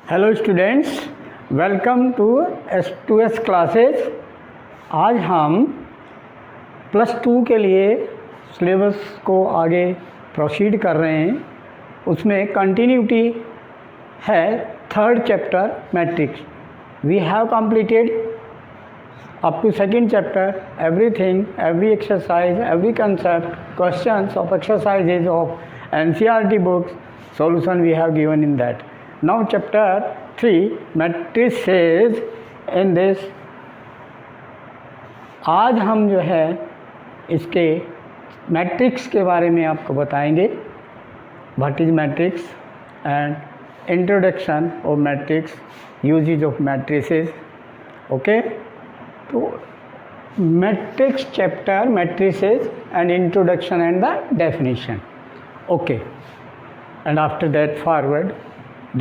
Hello students, welcome to S2S classes. आज हम +2 के लिए सिलेबस को आगे प्रोसीड कर रहे हैं। उसमें कंटिन्यूटी है third chapter matrix. We have completed up to second chapter everything, every exercise, every concept, questions of exercises of NCERT books, solution we have given in that. Now chapter 3 matrices in this। आज हम जो है इसके matrix के बारे में आपको बताएंगे। What is matrix and introduction of matrix, usages of matrices. Okay, तो matrix chapter matrices and introduction and the definition. Okay, and after that forward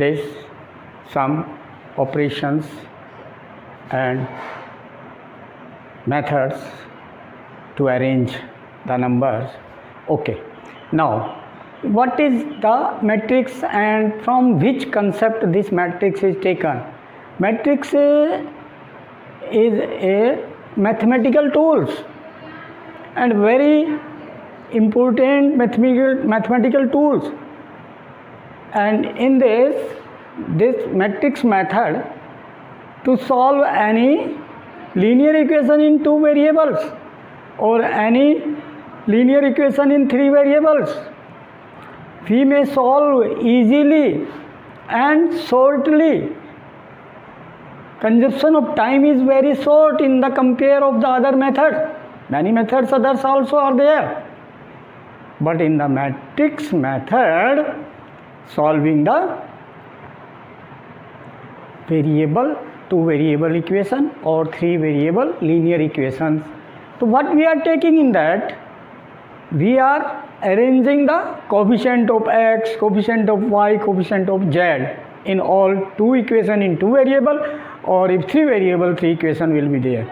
there's some operations and methods to arrange the numbers. Okay, now what is the matrix and from which concept this matrix is taken? Matrix is a mathematical tools and very important mathematical tools, and in this matrix method to solve any linear equation in 2 variables or any linear equation in 3 variables, we may solve easily and shortly. Consumption of time is very short in the compare of the other method. Many methods others also are there, but in the matrix method solving the variable 2 variable equation or 3 variable linear equations. So what we are taking in that, we are arranging the coefficient of x, coefficient of y, coefficient of z in all 2 equation in 2 variable, or if 3 variable 3 equation will be there.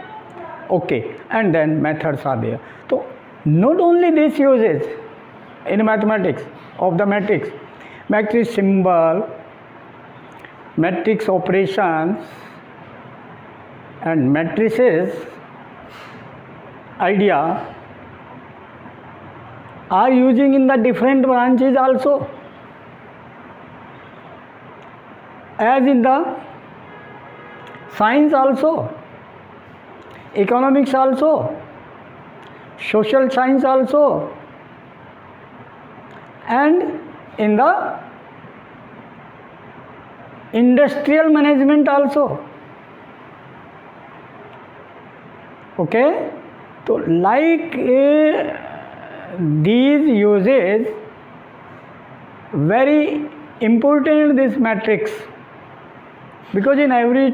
Okay, and then methods are there. So not only this uses in mathematics of the matrix, matrix symbol, matrix operations and matrices idea are using in the different branches also, as in the science also, economics also, social science also, and in the industrial management also. Okay, so like these uses very important this matrix, because in every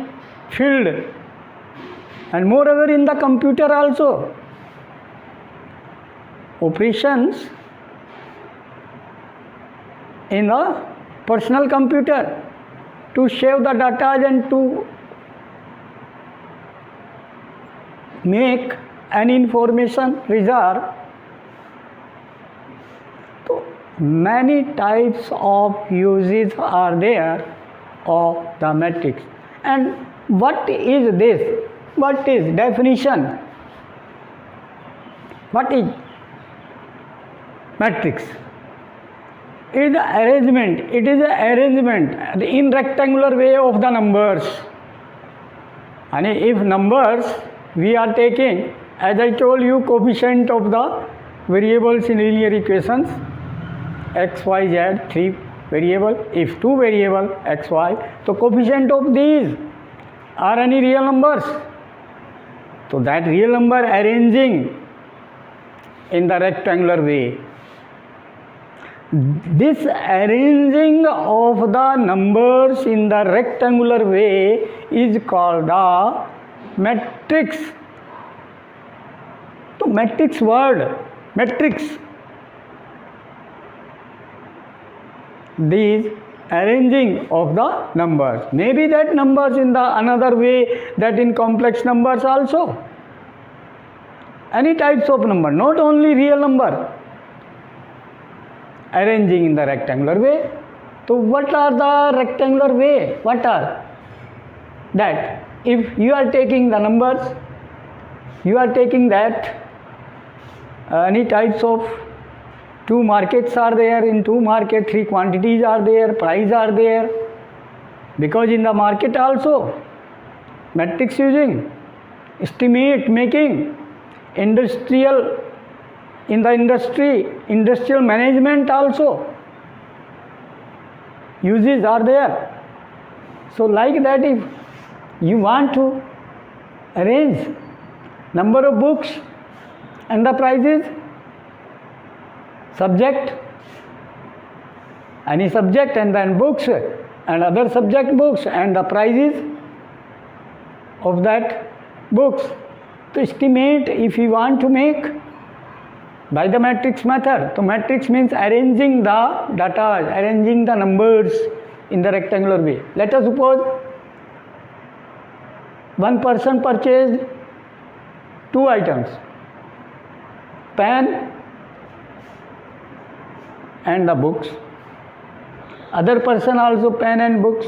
field and moreover in the computer also, operations in a personal computer to save the data and to make an information reserve. So many types of uses are there of the matrix. And what is this? What is definition? What is matrix? It is the arrangement in rectangular way of the numbers. And if numbers we are taking, as I told you, coefficient of the variables in linear equations, x, y, z, 3 variable, if 2 variable x, y, so coefficient of these are any real numbers. So that real number arranging in the rectangular way. This arranging of the numbers in the rectangular way is called the matrix. So matrix word, matrix, these arranging of the numbers. Maybe that numbers in the another way, that in complex numbers also. Any types of number, not only real number. arranging in the rectangular way. So what are the rectangular way? What are that? If you are taking the numbers, you are taking that any types of two markets are there, in two market three quantities are there, price are there, because in the market also matrix using, estimate making, industrial, in the industry, industrial management also uses are there. So like that, if you want to arrange number of books and the prices, subject, any subject and then books and other subject books and the prices of that books, to estimate if you want to make by the matrix method. So matrix means arranging the data, arranging the numbers in the rectangular way. Let us suppose one person purchased two items, pen and the books. Other person also pen and books.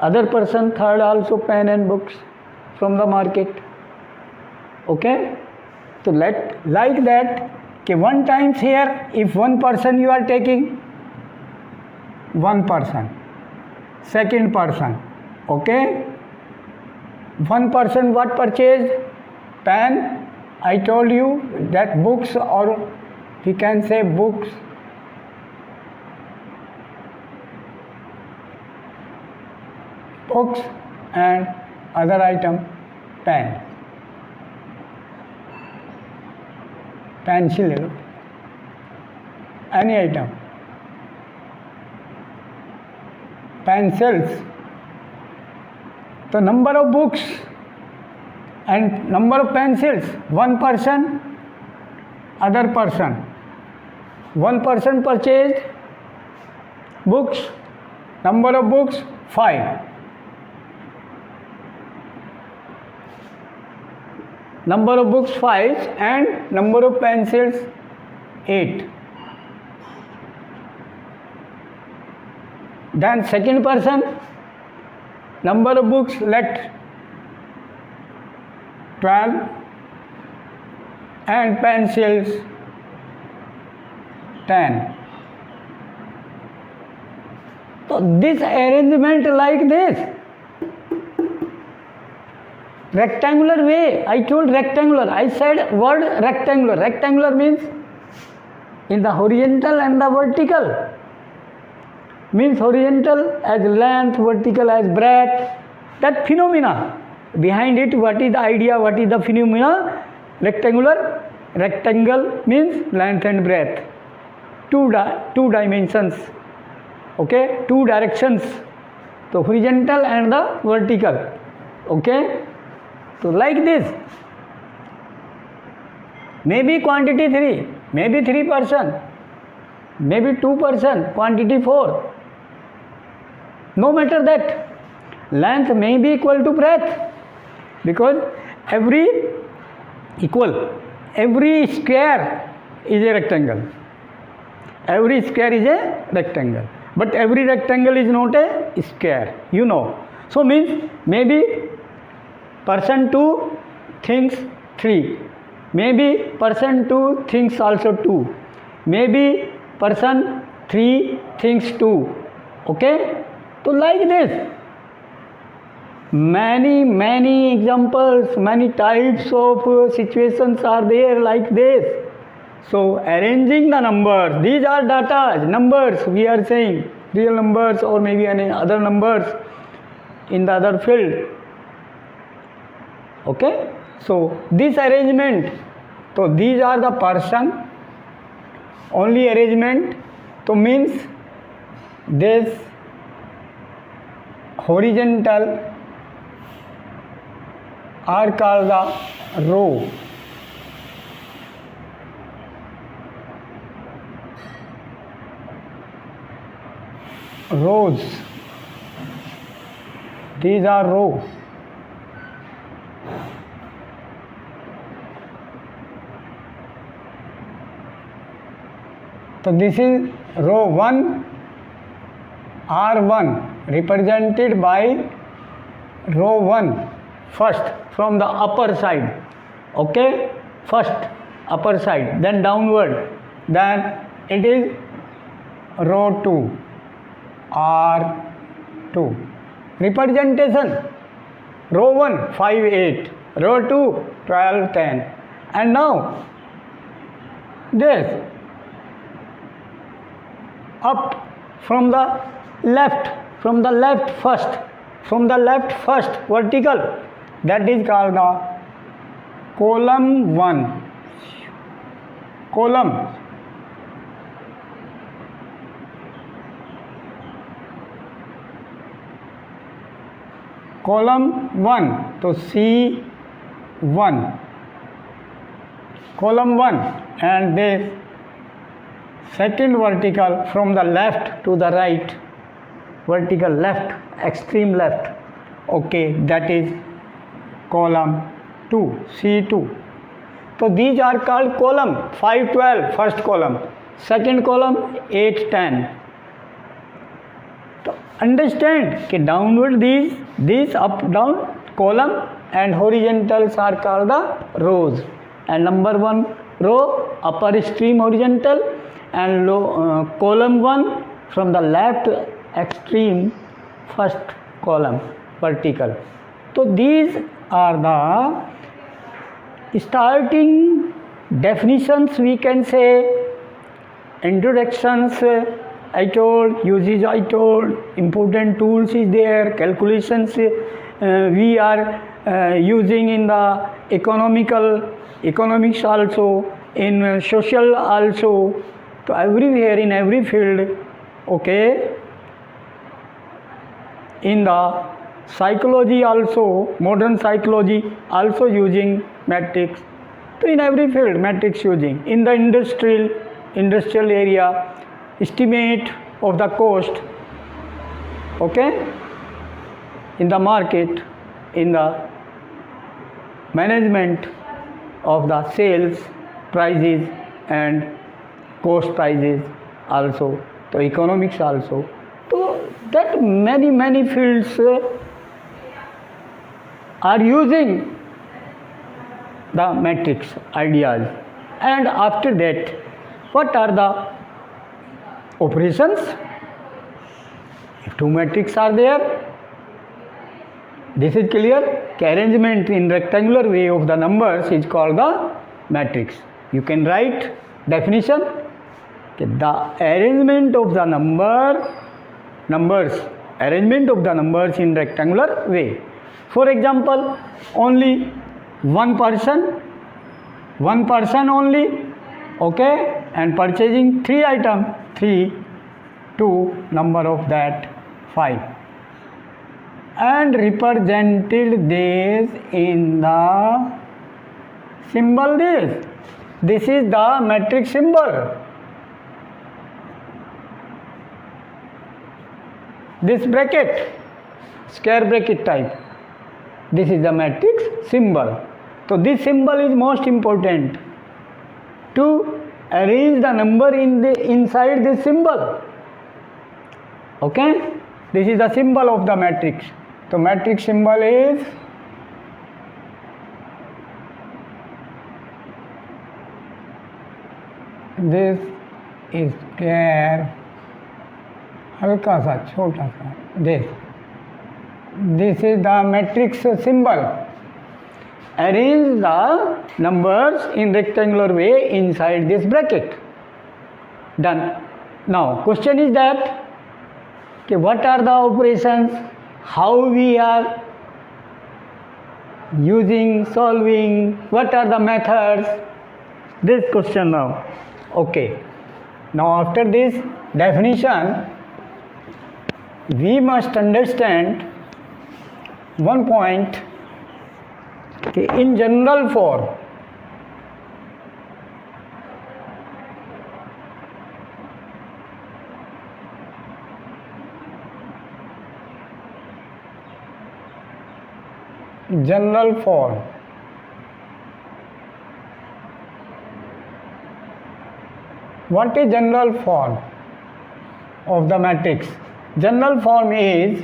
Other person third also pen and books from the market. Okay? So like that, okay, one times here, if one person you are taking, one person, second person, okay? One person what purchased? Pen. I told you that books, or we can say books. Books and other item, pen. Pencil ले लो, any item, pencils. तो number of books and number of pencils, one person, other person. One person purchase books, number of books 5. Number of books 5 and number of pencils 8. Then second person, number of books let 12 and pencils 10. So this arrangement like this, rectangular way. I told rectangular. I said word rectangular. Rectangular means in the horizontal and the vertical. Means horizontal as length, vertical as breadth. That phenomena. Behind it, what is the idea? What is the phenomena? Rectangular. Rectangle means length and breadth. Two dimensions. Okay? Two directions. So horizontal and the vertical. Okay? So like this, maybe quantity 3, maybe 3 person, maybe 2 person, quantity 4. No matter that, length may be equal to breadth, because every square is a rectangle. Every square is a rectangle, but every rectangle is not a square, you know. So means maybe person 2 thinks 3, maybe person 2 thinks also 2, maybe person 3 thinks 2. Okay? So like this, many examples, many types of situations are there like this. So arranging the numbers, these are data, numbers we are saying, real numbers or maybe any other numbers in the other field. Okay, so this arrangement, so these are the person, only arrangement, so means this horizontal are called the row. Rows, these are row. So this is row 1 R1 represented by row 1 first from the upper side, okay, first upper side, then downward, then it is row 2 R2 representation. Row 1 5 8, row 2 12 10, and now this up from the left first, from the left first vertical, that is called the column 1, column column 1, तो C1 column 1, and this second vertical from the left to the right, vertical left, extreme left, okay, that is column 2, C2. So these are called column 5 12 first column, second column 8 10. तो understand कि downward these up down column and horizontals are called the rows, and number 1 row upper extreme horizontal, and column 1 from the left extreme first column vertical. So these are the starting definitions, we can say, introductions I told, uses I told, important tools is there, calculations we are using in the economics also, in social also, so everywhere in every field, okay, in the psychology also, modern psychology also using matrix. So in every field matrix using, in the industrial area, estimate of the cost, okay, in the market, in the management of the sales prices and cost prices also, so economics also. So that many fields are using the matrix ideas. And after that, what are the operations? If two matrices are there, this is clear. Arrangement in rectangular way of the numbers is called the matrix. You can write definition. The arrangement of the numbers, arrangement of the numbers in rectangular way. For example, only one person only, okay, and purchasing 3 items, 3, 2, number of that 5, and represented this in the symbol this. This is the matrix symbol. This bracket, square bracket type, this is the matrix symbol. So this symbol is most important to arrange the number inside this symbol. Okay, this is the symbol of the matrix. So matrix symbol is this is square, हल्का सा छोटा सा, this is the matrix symbol. Arrange the numbers in rectangular way inside this bracket. Done. Now question is that what are the operations, how we are using, solving, what are the methods, this question now. Okay, now after this definition, we must understand one point, in general form, what is general form of the matrix? General form is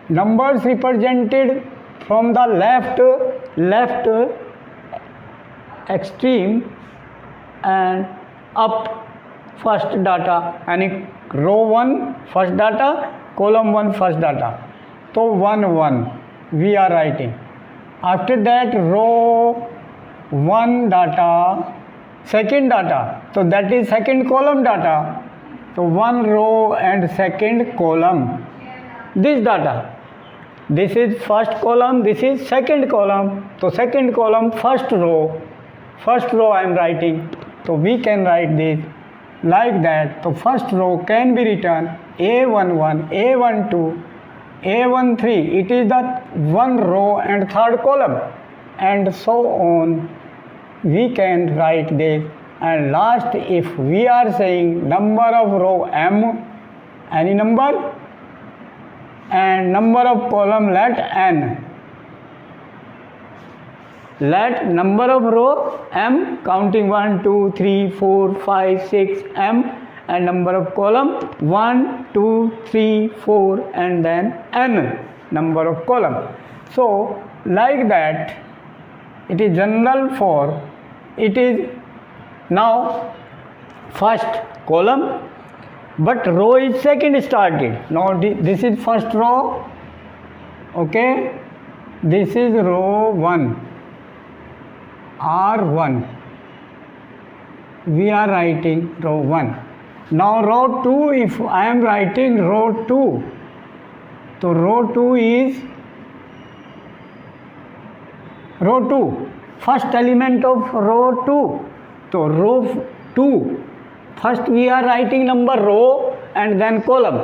numbers represented from the left extreme and up first data, यानी row 1 first data, column 1 first data, तो 1 1 we are writing. After that row 1 data second data, तो that is second column data, तो 1 row and second column. This data, this is first column, this is second column, so second column first row I am writing, so we can write this like that. So first row can be written A11, A12, A13, it is the one row and third column, and so on we can write this. And last, if we are saying number of row m, any number, and number of column let n, let number of row m, counting 1 2 3 4 5 6 m, and number of column 1 2 3 4 and then n number of column. So like that it is general for, it is now first column, but row is second started. Now this is first row, okay, this is row 1, R1, we are writing row 1. Now row 2, if I am writing row 2, so row 2 is row 2, first element of row 2, so row 2, first we are writing number row and then column.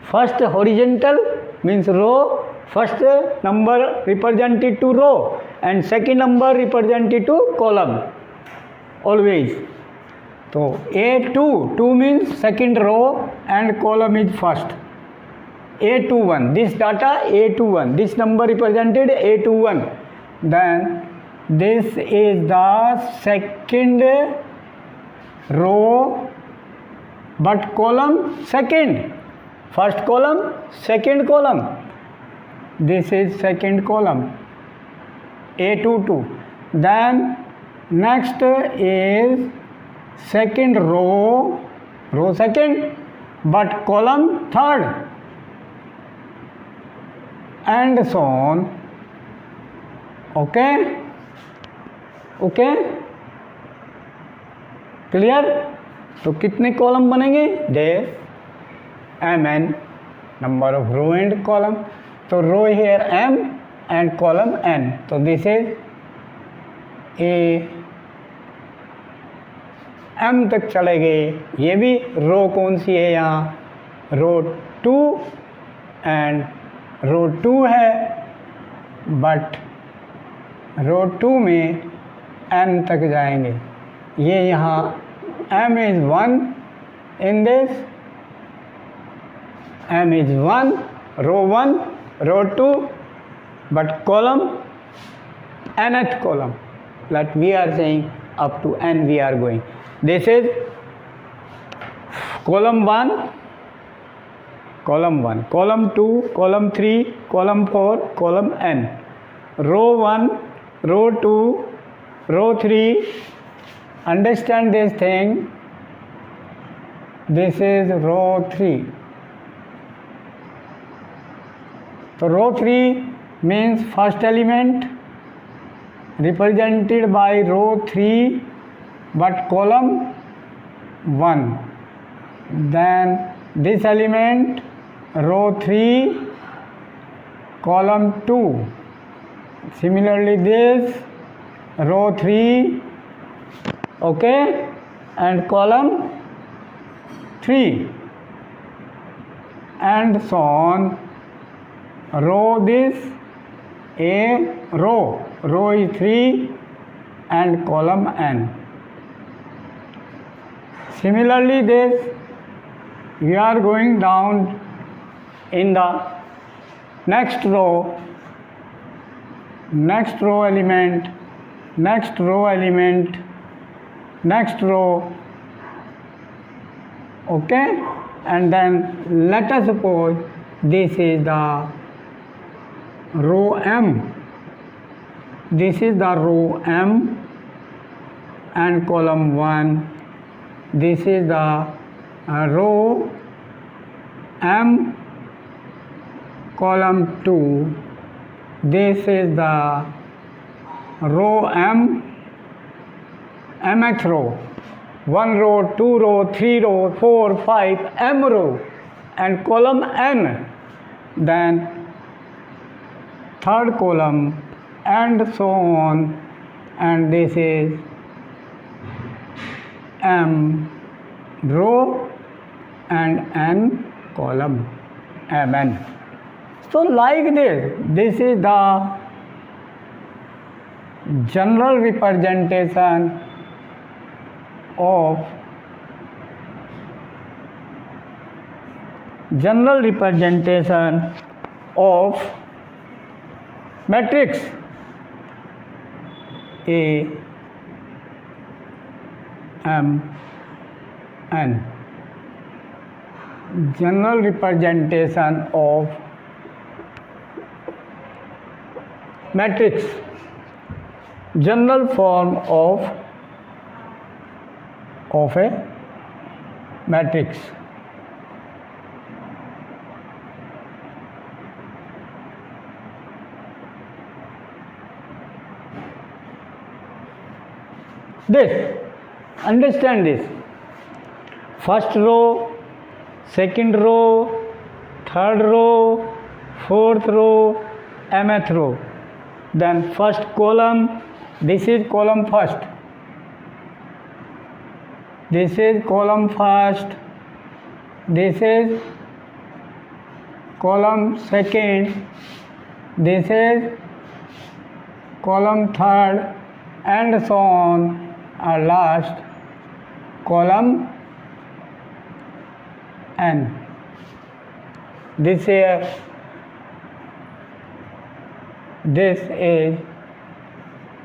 First horizontal means row, first number represented to row and second number represented to column always. So A2, 2 means second row and column is first. A21, this data A21, this number represented A21, then this is the second row but column second, first column second column, this is second column A22. Then next is second row, row second but column third, and so on. Okay, okay, clear. तो कितने column बनेंगे? There m n number of row and column. तो row here m and column n, तो this is a m तक चले गए. ये भी रो कौन सी है यहाँ? रो 2 एंड रो 2 है, बट रो 2 में एन तक जाएंगे. ये यहाँ m is 1 in this, m is 1, row 1, row 2, but column nth column, that we are saying up to n we are going. This is column 1, column 1, column 2, column 3, column 4, column n, row 1, row 2, row 3. Understand this thing, this is row 3. So row 3 means first element represented by row 3 but column 1. Then this element row 3 column 2. Similarly this row 3, okay, and column 3, and so on. Row this a row is 3 and column n. Similarly this we are going down in the next row element, next row element, next row Okay, and then let us suppose this is the row M. This is the row M and column 1. This is the row M, column 2. This is the row M, mth row. 1 row, 2 row, 3 row, 4, 5, M row, and column N. Then third column, and so on, and this is M row and N column, Mn. So like this is the general representation of matrix A M N. General representation of matrix, general form of a matrix. This, understand this. First row, second row, third row, fourth row, mth row. Then first column, this is column first. This is column first. This is column second. This is column third, and so on. Last column N. This is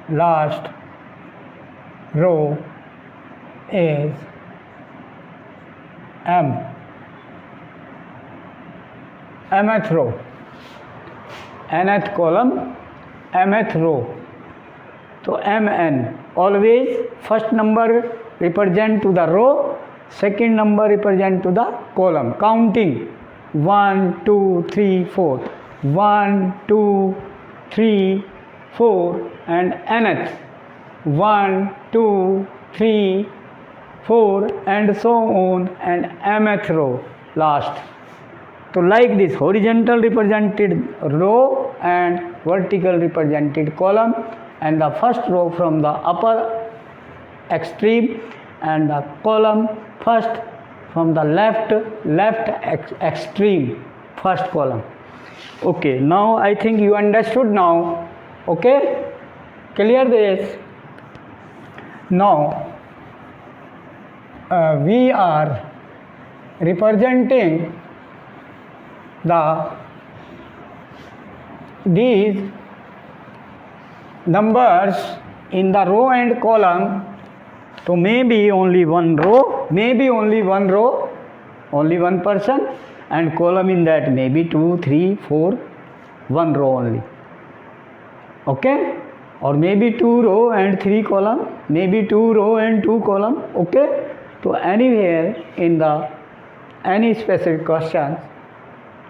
last row is M, mth row, nth column, mth row. So Mn, always first number represent to the row, second number represent to the column. Counting 1, 2, 3, 4. 1, 2, 3, 4, and nth. 1, 2, 3, 4, and so on, and mth row last. So like this, horizontal represented row and vertical represented column, and the first row from the upper extreme, and the column first from the left extreme, first column. Okay, now I think you understood now. Okay, clear this. Now we are representing these numbers in the row and column. So maybe only one row, only one person, and column in that maybe 2, 3, 4, one row only. Okay, or maybe 2 row and 3 column, maybe 2 row and 2 column. Okay, so anywhere in the any specific questions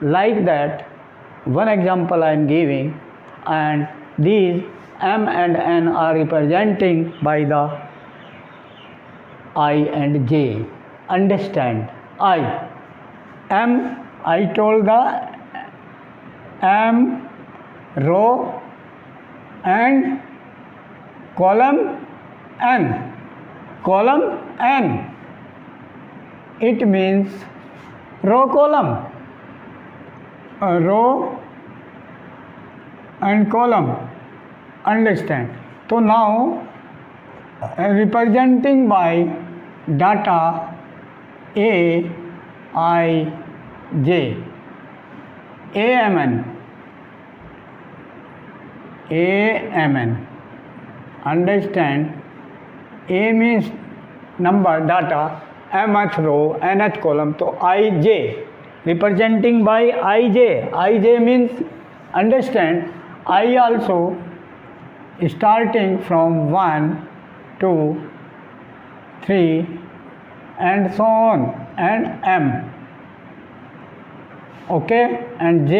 like that, one example I am giving, and these M and N are representing by the I and J. Understand? M, I told the M row and column N. Column N, it means row column. Row and column. Understand? So now representing by data A, I, J, AMN. Understand? A means number, data, mth row, nth column. So ij, representing by ij means, understand, I also starting from 1, 2, 3 and so on, and m. Okay, and j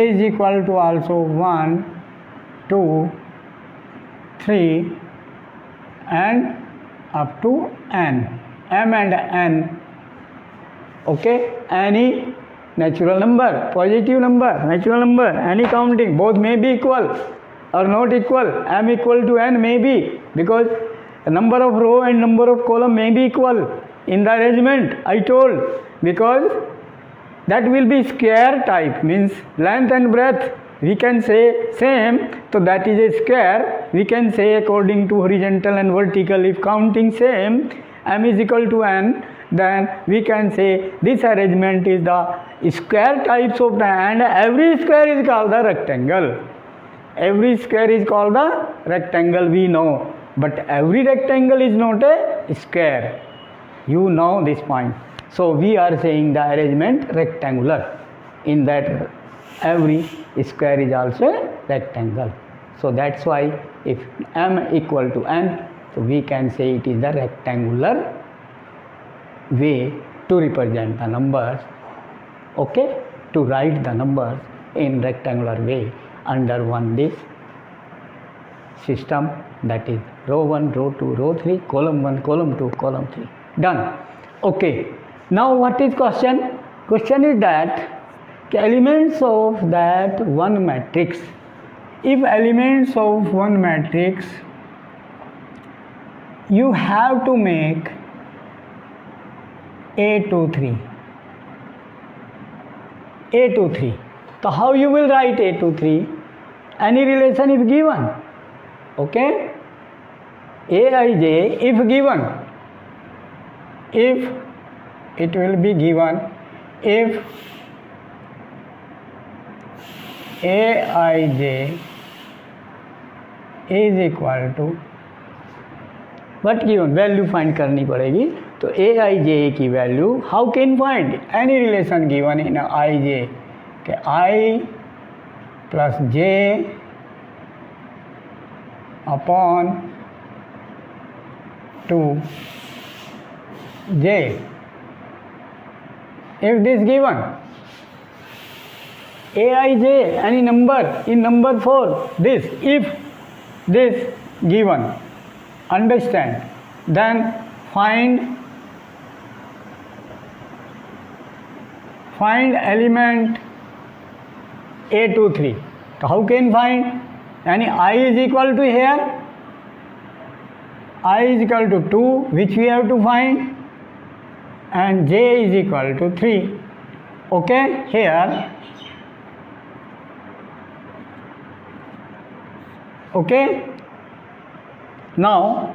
is equal to also 1, 2, 3 and up to n, m and n. Okay, any natural number, positive number, natural number, any counting, both may be equal or not equal. M equal to n may be, because the number of row and number of column may be equal in the arrangement, I told, because that will be square type, means length and breadth we can say same, so that is a square. We can say according to horizontal and vertical, if counting same, m is equal to n, then we can say this arrangement is the square types of the, and every square is called the rectangle. Every square is called the rectangle, we know, but every rectangle is not a square. You know this point. So we are saying the arrangement rectangular, in that every square is also a rectangle. So that's why if m equal to n, so we can say it is the rectangular way to represent the numbers. Okay, to write the numbers in rectangular way under one this system, that is row 1, row 2, row 3, column 1, column 2, column 3. Done. Okay, now what is question? Question is that elements of that one matrix, if elements of one matrix, you have to make A to 3. A to 3. So how you will write A to 3? Any relation if given. Okay? Aij if given. If it will be given, if Aij is equal to, what given? Value find करनी पड़ेगी. तो Aij की value how can find? Any relation given in Ij, कि I plus j upon 2 j. If this given, Aij, any number in number 4, this, if this given, understand, then find element A to 3. So how can find? Yani I is equal to here, I is equal to 2, which we have to find, and j is equal to 3. Okay, here. Okay, now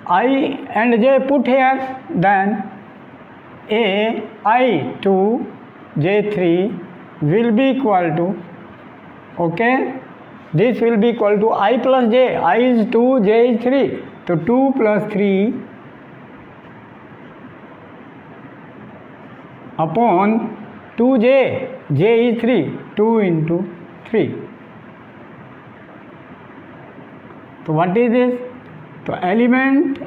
I and j put here, then I 2 j 3 will be equal to, okay, this will be equal to I plus j. I is 2, j is 3. So 2 plus 3 upon 2j, j is 3, 2 into 3. So what is this? So element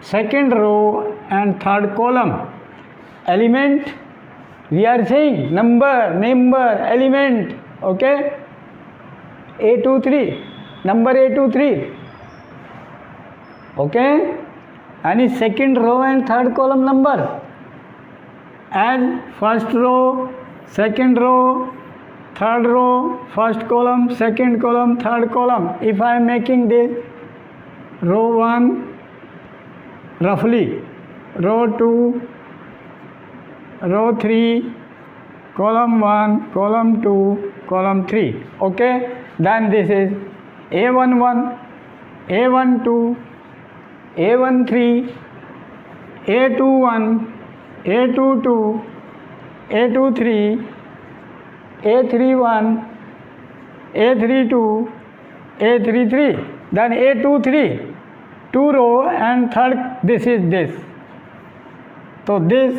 second row and third column. Element, we are saying number, element, okay? A23, number A23, okay? And second row and third column number. And first row, second row, third row, first column, second column, third column. If I am making this row 1, roughly, row 2, row 3, column 1, column 2, column 3. Okay, then this is A11, A12, A13, A21, A22, A23, A31, A32, A33, then A23. 2 row and third this is this. So this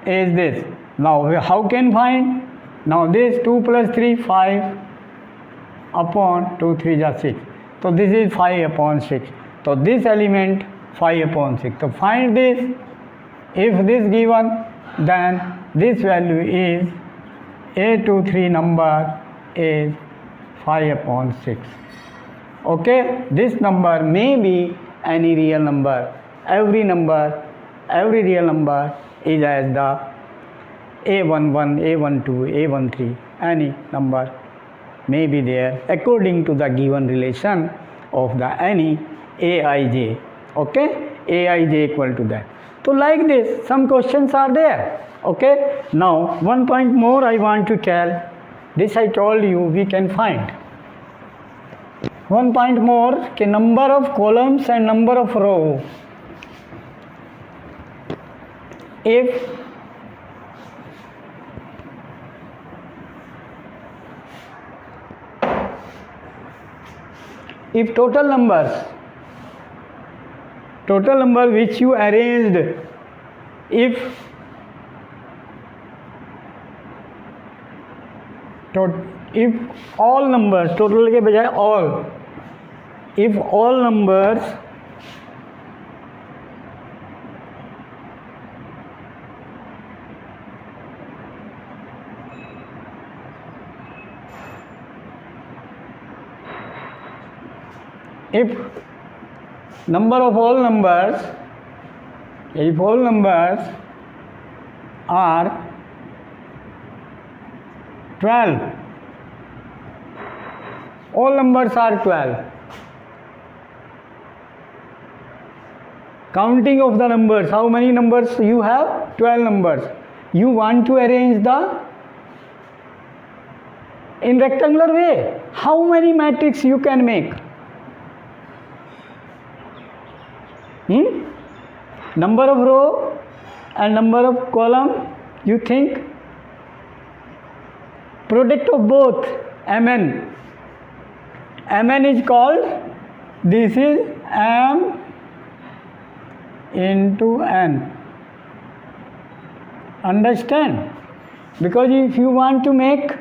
is this. Now how can find? Now this 2 plus 3 5 upon 2 3 is 6. So this is 5 upon 6. So this element 5 upon 6. So find this. If this given, then this value is A23 number is 5 upon 6. Okay, this number may be any real number. Every real number is as the A11, A12, A13, any number may be there according to the given relation of the any Aij. Okay, Aij equal to that. So like this, some questions are there. Okay, now one point more I want to tell. This I told you we can find. One point more, कि number of columns and number of row. If total number which you arranged, if all numbers, total के बजाय all, if all numbers if number of all numbers, if all numbers are 12, all numbers are 12. Counting of the numbers, how many numbers you have? 12 numbers. You want to arrange the in rectangular way. How many matrix you can make? Number of row and number of column, you think? Product of both, Mn. Mn is called, this is M into N. Understand? Because if you want to make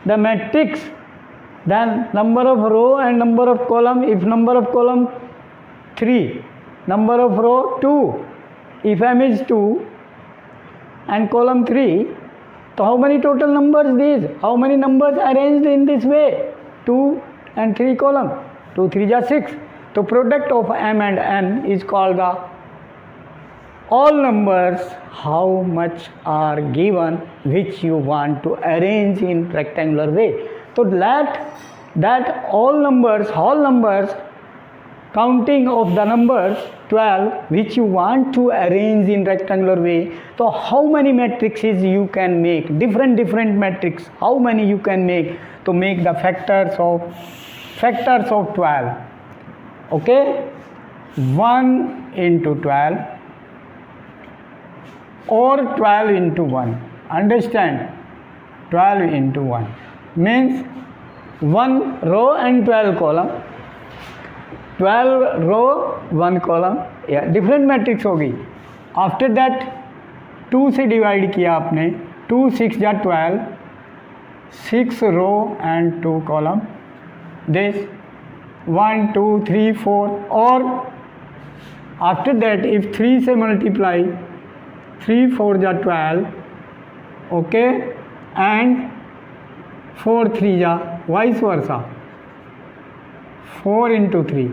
the matrix, then number of row and number of column, if number of column 3, number of row 2, if M is 2 and column 3, so how many total numbers these? How many numbers arranged in this way? 2 and 3 column. 2 3 are 6. So product of M and N is called the all numbers how much are given which you want to arrange in rectangular way. So that all numbers, counting of the numbers 12 which you want to arrange in rectangular way. So how many matrices you can make? Different matrix. How many you can make to make the factors of 12? Okay, 1 into 12 or 12 into 1. Understand? 12 into 1 means 1 row and 12 column. 12 row 1 column, या different matrix होगी. After that 2 से divide किया आपने, 2 6 या 12, 6 row and 2 column, this 1 2 3 4, और after that if 3 से multiply, 3 4 या 12, okay, and 4 3 या vice versa, 4 into 3.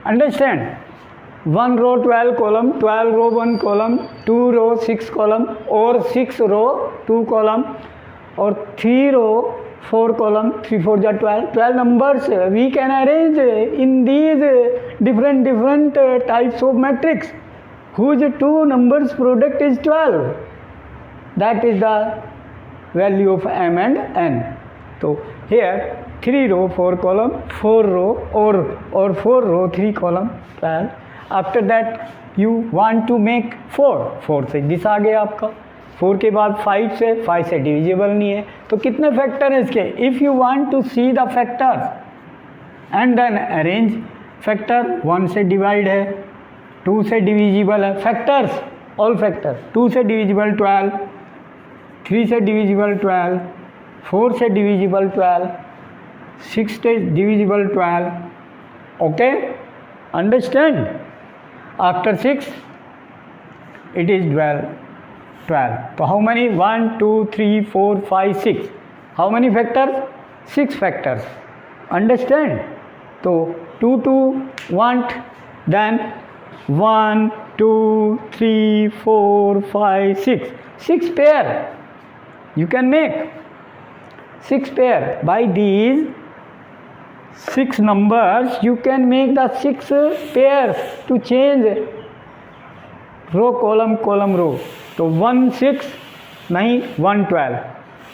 Understand? 1 row 12 column, 12 row 1 column, 2 row 6 column, or 6 row 2 column, or 3 row 4 column, 3 4 ja 12. 12 numbers we can arrange in these different types of matrix whose two numbers product is 12. That is the value of M and N. So here 3 row 4 column, 4 row or 4 row 3 column 12. After that you want to make 4 से this आ गया आपका, 4 के बाद 5 से divisible नहीं है, तो कितने फैक्टर हैं इसके? If you want to see the factors, and then arrange factor, 1 से डिवाइड है, 2 से डिविजिबल है, फैक्टर्स ऑल फैक्टर, 2 से डिविजिबल 12, 3 से डिविजिबल 12, 4 से डिविजिबल 12, 6 से divisible 12. Okay, understand? After 6 it is 12. So how many? 1 2 3 4 5 6. How many factors? 6 factors. Understand? So 2 want, then 1 2 3 4 5 6, 6 pair you can make, 6 pair. By these 6 numbers you can make the 6 pairs to change row, column, column, row. So 1 6 9 1 12,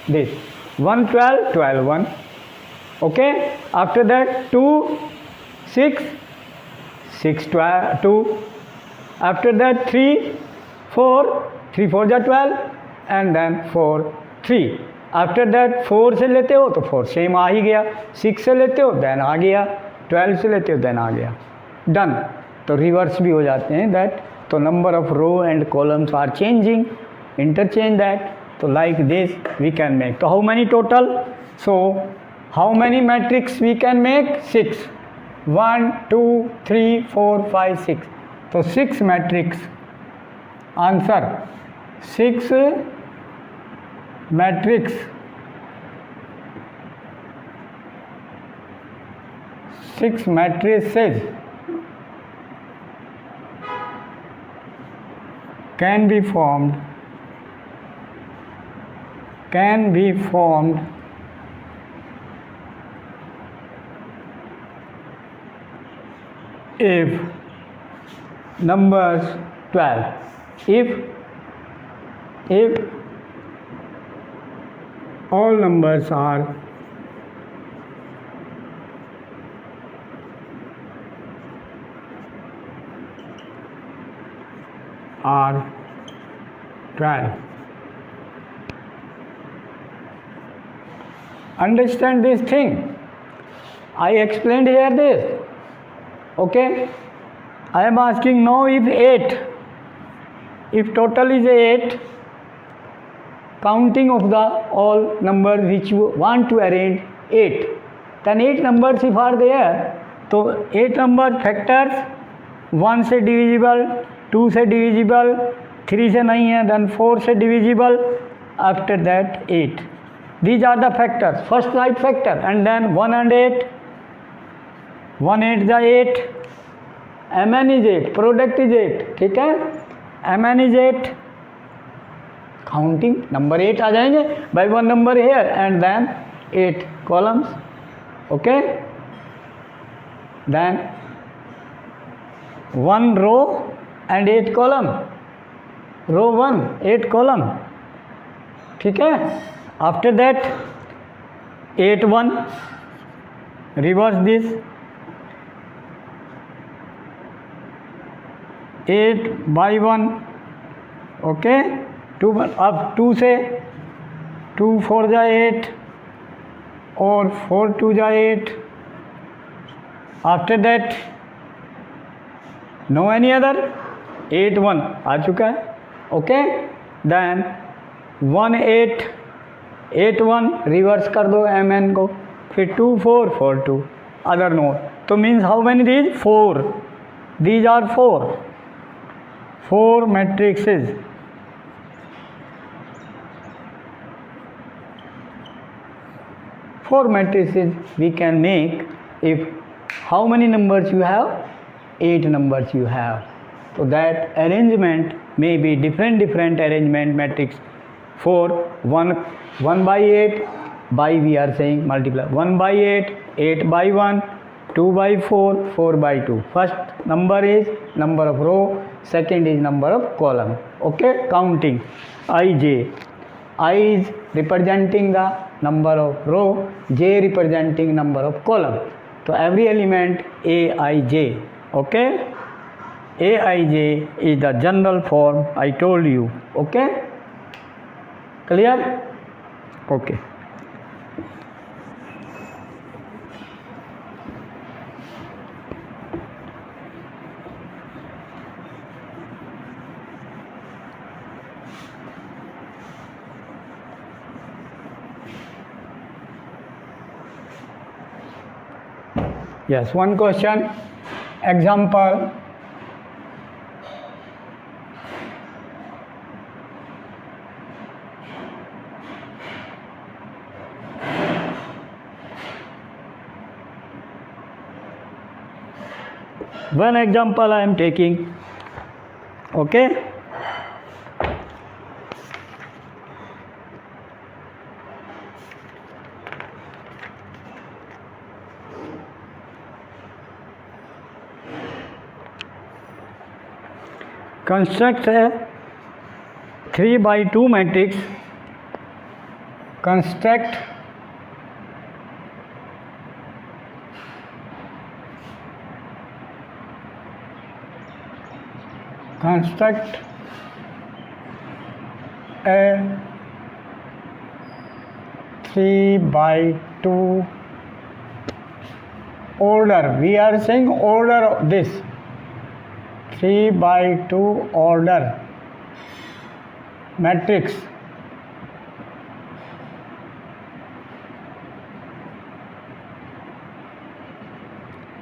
this 1 12 12 1. Okay, after that 2 6 6 12 2. After that 3 4 3 4 जा 12 and then 4 3. After that 4 से लेते हो तो 4 same आ ही गया, 6 से लेते हो then आ गया, 12 से लेते हो देन आ गया, डन. तो रिवर्स भी हो जाते हैं दैट. तो number of row and columns are changing, interchange that. तो like this we can make. तो how many total? So how many matrix we can make? 6. 1 2 3 4 5 6. तो 6 matrix. Answer 6 matrix, 6 matrices can be formed if numbers 12, if all numbers are are 12. Understand this thing. I explained here this. Okay, I am asking now if 8, if total is 8, counting of the all numbers which you want to arrange 8, then 8 numbers if are there, तो 8 number factors, 1 से divisible, 2 से divisible, 3 से नहीं है, then 4 से divisible, after that 8. These are the factors. First right factor and then 1 and 8, 1 8 the 8, mn is 8, product is 8. ठीक है, mn is 8, counting number 8 आ जाएंगे by 1 number here and then 8 columns. Okay, then 1 row and 8 column, row 1 8 column. ठीक है, after that 8 1, reverse this 8 by 1. Okay, 2 अब 2 से 2 4 जा 8 और 4 2 जा 8. After that no any other, 8 1 आ चुका है. ओके, देन 1 8 8 1, रिवर्स कर दो एम एन को, फिर 2 4 4 2 अदर नोट. तो means how many these? 4. These are 4 matrices. Four matrices we can make if how many numbers you have? 8 numbers you have. So that arrangement may be different arrangement matrix. For 1 by 8 by we are saying multiply 1 by 8, 8 by 1, 2 by 4, 4 by 2. First number is number of row, second is number of column. Okay, counting ij. I is representing the number of row, j representing number of column. So every element aij. Okay, aij is the general form I told you. Okay, clear? Okay. Yes, one question. Example. One example I am taking. Okay. Construct a 3 by 2 matrix. Construct a 3 by 2 order. We are saying order of this 3 by 2 order matrix.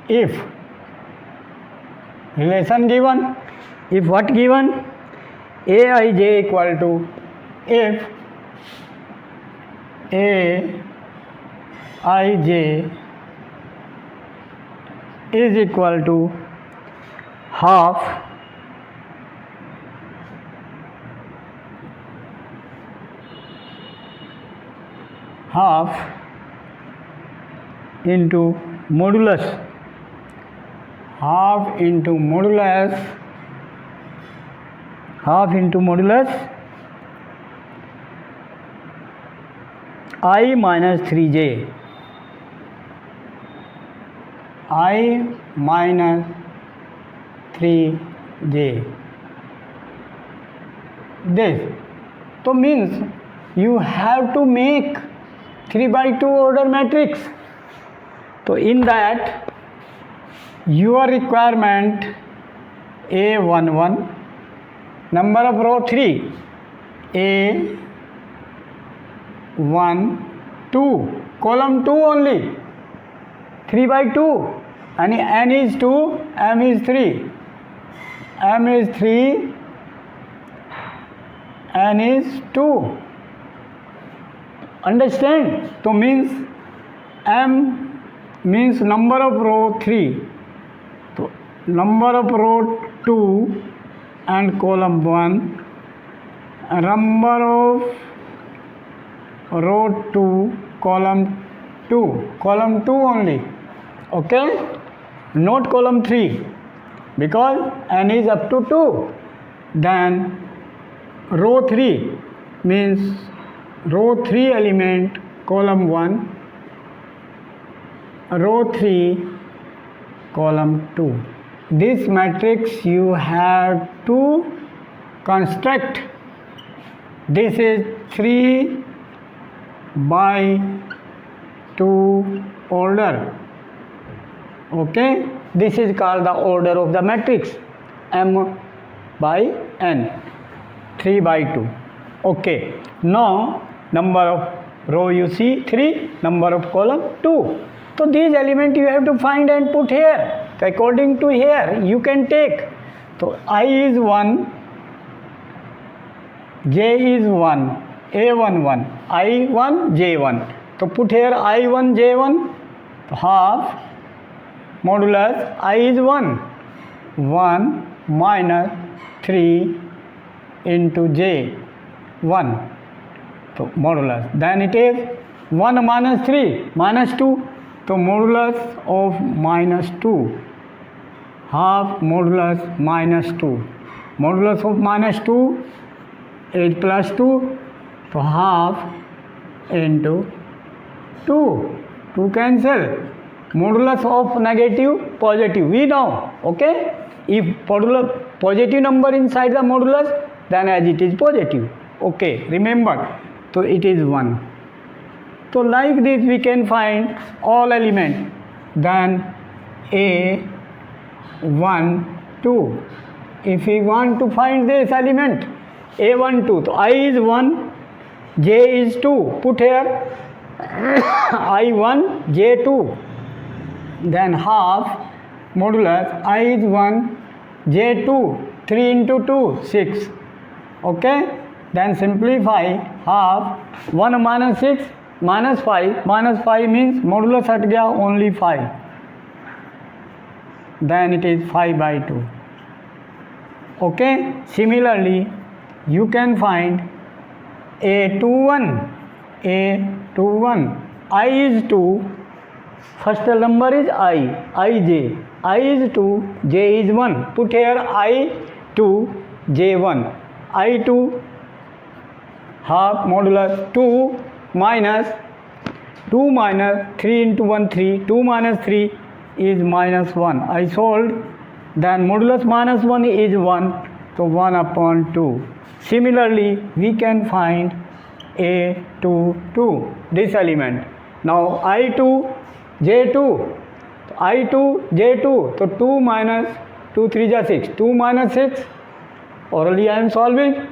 If relation given, if what given? Aij equal to, if Aij is equal to half into modulus, half into modulus I minus 3j, I minus 3j. This so means you have to make 3 by 2 order matrix. So in that your requirement A11, number of row 3, A1 2, column 2 only, 3 by 2, and n is 2, m is 3, m is 3, n is 2. Understand? So means m means number of row 3, so number of row 2 and column 1, number of row 2 column 2 only, okay, not column 3, because n is up to 2. Then row 3 means row 3 element column 1, row 3 column 2. This matrix you have to construct. This is 3 by 2 order. Okay, this is called the order of the matrix, m by n, 3 by 2. Okay, now number of row you see 3, number of column 2. So these elements you have to find and put here. According to here you can take. So I is 1, j is 1, a11, I1 j1. So put here I1 j1, half modulus I is 1 minus 3 into j 1. So modulus, then it is 1 minus 3 minus 2. So modulus of minus 2, half modulus minus 2. Modulus of minus 2 is plus 2. So half into 2. 2 cancel. Modulus of negative, positive. We know. Okay. If positive number inside the modulus, then as it is positive. Okay. Remember. So it is 1. So like this we can find all elements. Then A1 2. If we want to find this element, A1 2. So I is 1, j is 2. Put here I1 j2. then half modulus I is 1, j 2, 3 into 2 6. Okay, then simplify half 1 minus 6 minus 5 means modulus हट गया only 5, then it is 5 by 2. Okay, similarly you can find a21, I is 2, first number is ij, I is 2, j is 1, put here I2, j1, I2 half modulus 2 minus 3 into 1 3, 2 minus 3 is minus 1, I solved, then modulus minus 1 is 1, so 1 upon 2. Similarly we can find a22, this element. Now I2 j2, I2 j2, so 2 minus 2 3 is 6, 2 minus 6, orally I am solving,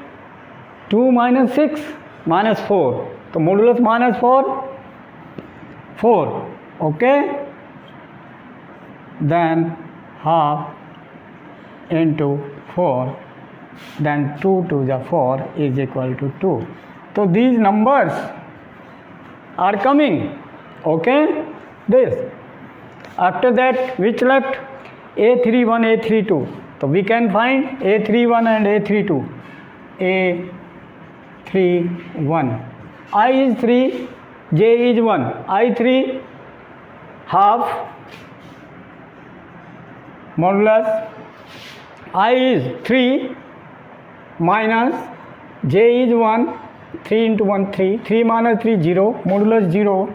2 minus 6 minus 4, so modulus minus 4, okay, then half into 4, then 2 to the 4 is equal to 2. So these numbers are coming, okay, this. After that which left? A31, A32, so we can find A31 and A32. A31, I is 3, j is 1, I3 half modulus I is 3 minus j is 1, 3 into 1 3, 3 minus 3 0, modulus 0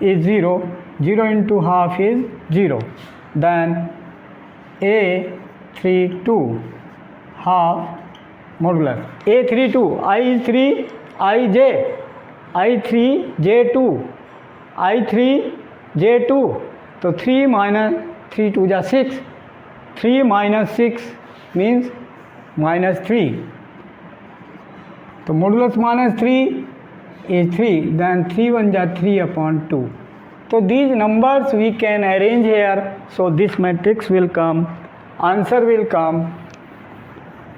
is 0, 0 into half is 0, then A32 half modulus A32, I is 3, I3 j2, I3 j2, so 3 minus 3 to the 6, 3 minus 6 means minus 3, so modulus minus 3 is 3, then 3 1 is 3 upon 2. So these numbers we can arrange here, so this matrix will come, answer will come.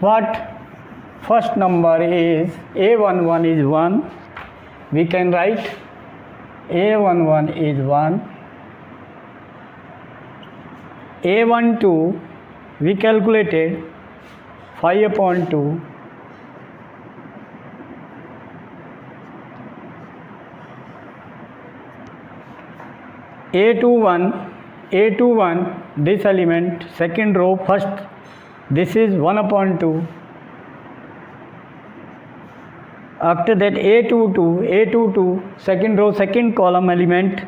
What? First number is A11 is 1, we can write A11 is 1, A12 we calculated 5 upon 2, A21 this element second row first, this is 1 upon 2. After that A22 second row second column element,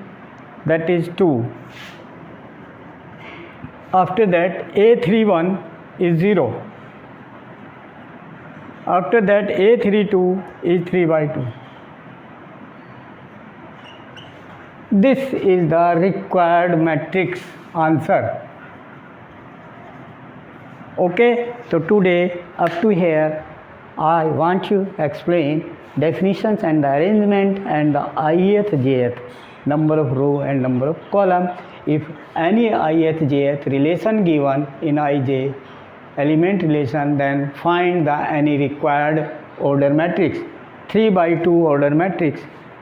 that is 2. After that A31 is 0. After that A32 is 3 by 2. This is the required matrix answer. Okay, so today up to here I want to explain definitions and the arrangement and the ith, jth, number of row and number of column. If any ith, jth relation given in ij element relation, then find the any required order matrix. 3 by 2 order matrix,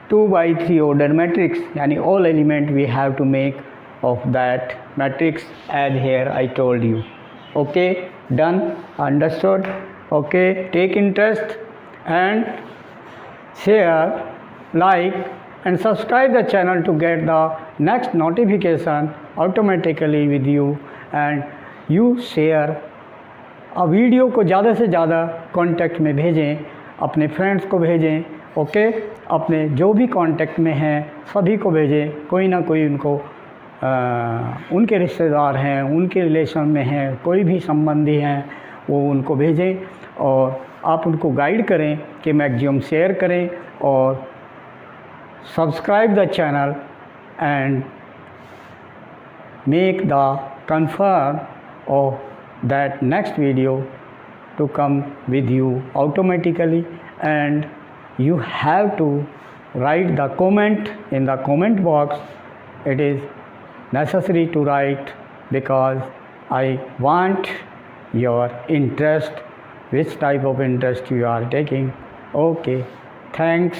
2 by 3 order matrix, yani all element we have to make of that matrix as here I told you. Okay, done, understood. Okay, take interest and share, like and subscribe the channel to get the next notification automatically with you, and you share a video को ज़्यादा से ज़्यादा contact में भेजें, अपने friends को भेजें, okay, अपने जो भी कांटेक्ट में हैं सभी को भेजें, कोई ना कोई उनको उनके रिश्तेदार हैं, उनके रिलेशन में हैं, कोई भी संबंधी हैं वो उनको भेजें, और आप उनको गाइड करें कि मैक्सिमम शेयर करें और subscribe the channel and make the confirm of that next video to come with you automatically, and you have to write the comment in the comment box. It is necessary to write because I want your interest, which type of interest you are taking. Okay, thanks.